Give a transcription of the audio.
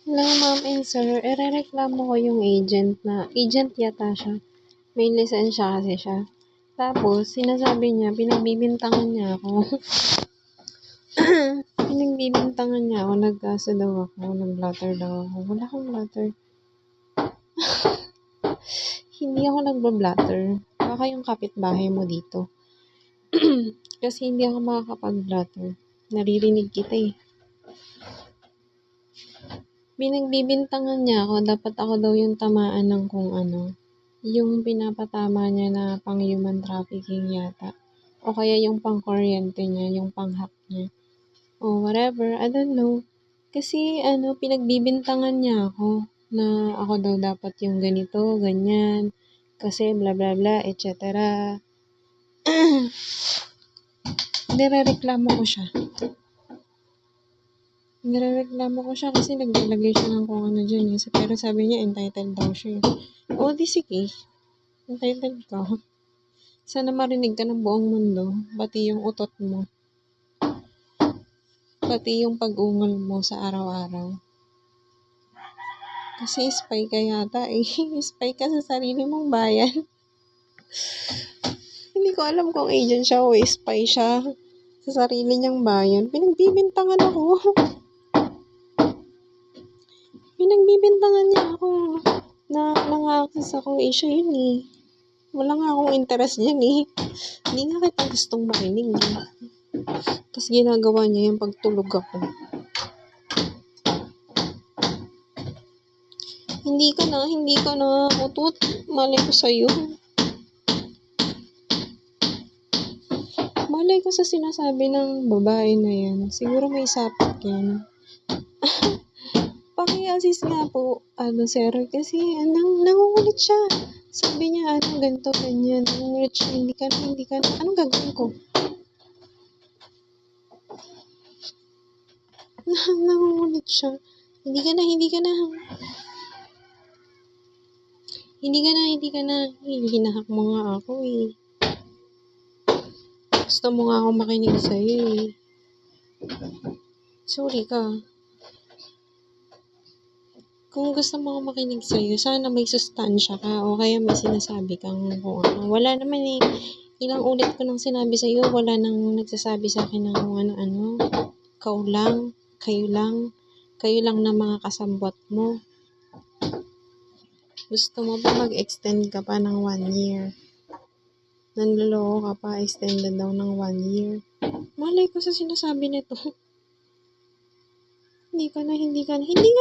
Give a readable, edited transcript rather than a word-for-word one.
Hello, ma'am and sir. Irereklamo ko yung agent yata siya. May lisensya kasi siya. Tapos, sinasabi niya, pinagbibintangan niya ako. Pinagbibintangan niya ako, nag-asa daw ako, nag-blatter daw ako. Wala akong blatter. Hindi ako nagba-blatter. Baka yung kapitbahay mo dito. Kasi hindi ako makakapag-blatter. Naririnig kita eh. Pinagbibintangan niya ako, dapat ako daw yung tamaan ng kung ano. Yung pinapatama niya na pang human trafficking yata. O kaya yung pang kuryente niya, yung pang hack niya. O whatever, I don't know. Kasi pinagbibintangan niya ako na ako daw dapat yung ganito, ganyan. Kasi bla bla bla, etc. Nirereklamo ko siya. Nirereklamo ko siya kasi naglalagay siya ng kung ano dyan eh. Pero sabi niya entitled daw siya. O di sige, entitled ka. Sana marinig ka ng buong mundo, pati yung utot mo. Pati yung pag-ungal mo sa araw-araw. Kasi spy ka yata eh. Spy ka sa sarili mong bayan. Hindi ko alam kung agent siya o spy siya sa sarili niyang bayan. Pinagbibintangan ako. Pinagbibintangan niya ako na nang-access ako eh. Siya yun eh. Wala nga akong interest dyan eh. Hindi nga kita gustong makinig eh. Tapos ginagawa niya yung pagtulog ako. Hindi ka na utot. Malay ko sa'yo. Malay ko sa sinasabi ng babae na yan. Siguro may sapat yan. Paki-assist nga po, sir. Kasi nangungulit siya. Sabi niya, ganito, ganyan. Nangungulit siya, hindi ka na. Anong gagawin ko? Nangungulit siya. Hindi ka na. Hinahak mo nga ako eh. Gusto mo nga ako makinig sa'yo eh. Sorry ka. Kung gusto mo ako makinig sa'yo, sana may sustansya ka o kaya may sinasabi kang kung ano. Wala naman eh. Ilang ulit ko nang sinabi sa'yo, wala nang nagsasabi sa akin ng kung ano-ano. Kayo lang na mga kasambot mo. Gusto mo pa mag-extend ka pa ng 1 year. Nanloloko ka pa, extended daw ng 1 year. Malay ko sa sinasabi nito. Hindi nga